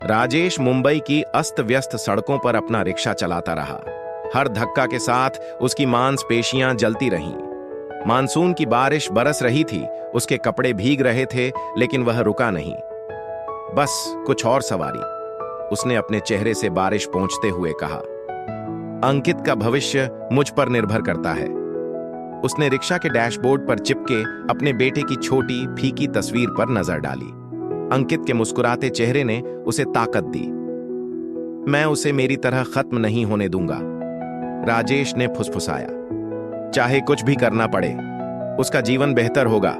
राजेश मुंबई की अस्त व्यस्त सड़कों पर अपना रिक्शा चलाता रहा। हर धक्का के साथ उसकी मांसपेशियां जलती रहीं। मानसून की बारिश बरस रही थी, उसके कपड़े भीग रहे थे, लेकिन वह रुका नहीं। बस कुछ और सवारी, उसने अपने चेहरे से बारिश पोंछते हुए कहा। अंकित का भविष्य मुझ पर निर्भर करता है। उसने रिक्शा के डैशबोर्ड पर चिपके अपने बेटे की छोटी फीकी तस्वीर पर नजर डाली। अंकित के मुस्कुराते चेहरे ने उसे ताकत दी। मैं उसे मेरी तरह खत्म नहीं होने दूंगा, राजेश ने फुसफुसाया। चाहे कुछ भी करना पड़े, उसका जीवन बेहतर होगा।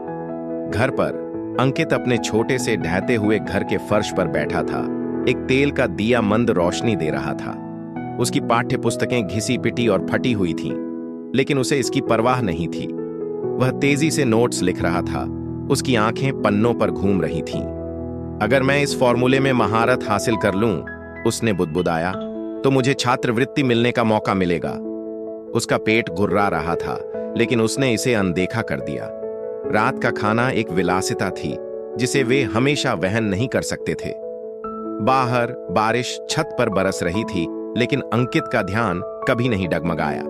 घर पर अंकित अपने छोटे से ढहते हुए घर के फर्श पर बैठा था। एक तेल का दिया मंद रोशनी दे रहा था। उसकी पाठ्य पुस्तकें घिसी पिटी और फटी हुई थीं, लेकिन उसे इसकी परवाह नहीं थी। वह तेजी से नोट्स लिख रहा था। उसकी आंखें पन्नों पर घूम रही थीं। अगर मैं इस फॉर्मूले में महारत हासिल कर लूं, उसने बुदबुदाया, तो मुझे छात्रवृत्ति मिलने का मौका मिलेगा। उसका पेट गुर्रा रहा था, लेकिन उसने इसे अनदेखा कर दिया। रात का खाना एक विलासिता थी जिसे वे हमेशा वहन नहीं कर सकते थे। बाहर बारिश छत पर बरस रही थी, लेकिन अंकित का ध्यान कभी नहीं डगमगाया।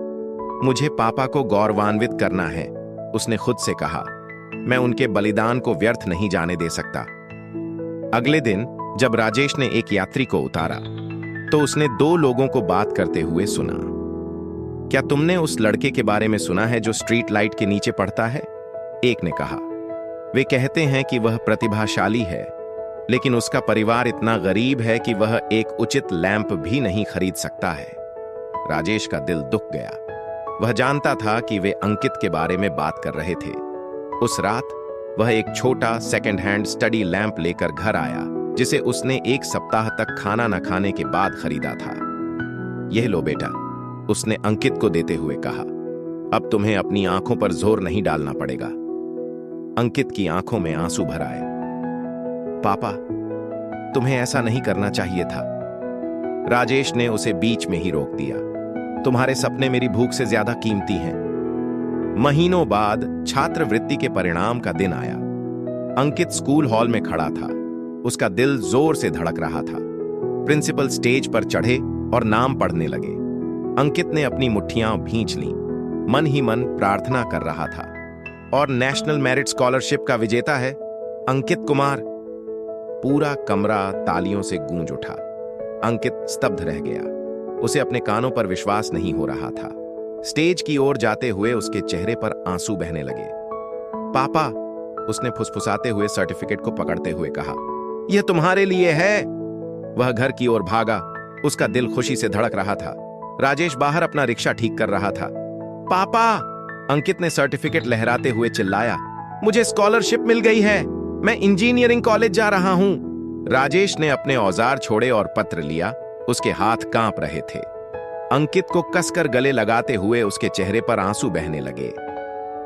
मुझे पापा को गौरवान्वित करना है, उसने खुद से कहा। मैं उनके बलिदान को व्यर्थ नहीं जाने दे सकता। अगले दिन जब राजेश ने एक यात्री को उतारा, तो उसने दो लोगों को बात करते हुए सुना। क्या तुमने उस लड़के के बारे में सुना है जो स्ट्रीट लाइट के नीचे पढ़ता है? एक ने कहा। वे कहते हैं कि वह प्रतिभाशाली है, लेकिन उसका परिवार इतना गरीब है कि वह एक उचित लैंप भी नहीं खरीद सकता है। राजेश का दिल दुख गया। वह जानता था कि वे अंकित के बारे में बात कर रहे थे। उस रात वह एक छोटा सेकंड हैंड स्टडी लैंप लेकर घर आया, जिसे उसने एक सप्ताह तक खाना न खाने के बाद खरीदा था। यह लो बेटा, उसने अंकित को देते हुए कहा। अब तुम्हें अपनी आंखों पर जोर नहीं डालना पड़ेगा। अंकित की आंखों में आंसू भर आए। पापा, तुम्हें ऐसा नहीं करना चाहिए था। राजेश ने उसे बीच में ही रोक दिया। तुम्हारे सपने मेरी भूख से ज्यादा कीमती हैं। महीनों बाद छात्रवृत्ति के परिणाम का दिन आया। अंकित स्कूल हॉल में खड़ा था। उसका दिल जोर से धड़क रहा था। प्रिंसिपल स्टेज पर चढ़े और नाम पढ़ने लगे। अंकित ने अपनी मुट्ठियां भींच लीं, मन ही मन प्रार्थना कर रहा था। और नेशनल मेरिट स्कॉलरशिप का विजेता है अंकित कुमार। पूरा कमरा तालियों से गूंज उठा। अंकित स्तब्ध रह गया। उसे अपने कानों पर विश्वास नहीं हो रहा था। स्टेज की ओर जाते हुए उसके चेहरे पर आंसू बहने लगे। पापा, उसने फुसफुसाते हुए सर्टिफिकेट को पकड़ते हुए कहा, यह तुम्हारे लिए है। वह घर की ओर भागा। उसका दिल खुशी से धड़क रहा था। राजेश बाहर अपना रिक्शा ठीक कर रहा था। पापा, अंकित ने सर्टिफिकेट लहराते हुए चिल्लाया, मुझे स्कॉलरशिप मिल गई है। मैं इंजीनियरिंग कॉलेज जा रहा हूं। राजेश ने अपने औजार छोड़े और पत्र लिया। उसके हाथ कांप रहे थे। अंकित को कसकर गले लगाते हुए उसके चेहरे पर आंसू बहने लगे।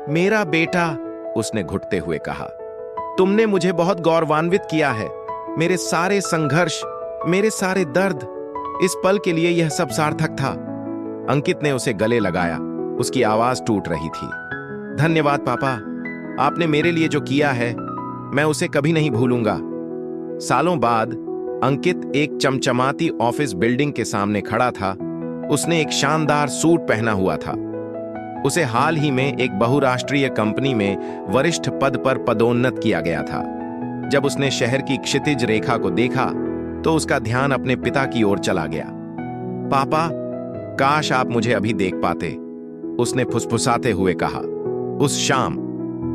मेरा बेटा, उसने घुटते हुए कहा, तुमने मुझे बहुत गौरवान्वित किया है। मेरे सारे संघर्ष, मेरे सारे दर्द, इस पल के लिए यह सब सार्थक था। अंकित ने उसे गले लगाया। उसकी आवाज टूट रही थी। धन्यवाद पापा, आपने मेरे लिए जो किया है, मैं उसे कभी नहीं भूलूंगा। सालों बाद अंकित एक चमचमाती ऑफिस बिल्डिंग के सामने खड़ा था। उसने एक शानदार सूट पहना हुआ था। उसे हाल ही में एक बहुराष्ट्रीय कंपनी में वरिष्ठ पद पर पदोन्नत किया गया था। जब उसने शहर की क्षितिज रेखा को देखा, तो उसका ध्यान अपने पिता की ओर चला गया। पापा, काश आप मुझे अभी देख पाते, उसने फुसफुसाते हुए कहा। उस शाम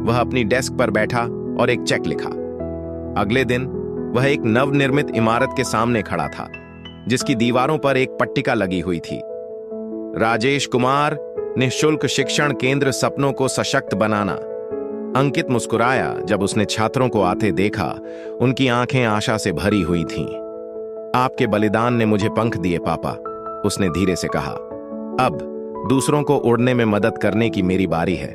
वह अपनी डेस्क पर बैठा और एक चेक लिखा। अगले दिन वह एक नवनिर्मित इमारत के सामने खड़ा था, जिसकी दीवारों पर एक पट्टिका लगी हुई थी, राजेश कुमार निःशुल्क शिक्षण केंद्र, सपनों को सशक्त बनाना। अंकित मुस्कुराया जब उसने छात्रों को आते देखा। उनकी आंखें आशा से भरी हुई थीं। आपके बलिदान ने मुझे पंख दिए पापा, उसने धीरे से कहा। अब दूसरों को उड़ने में मदद करने की मेरी बारी है।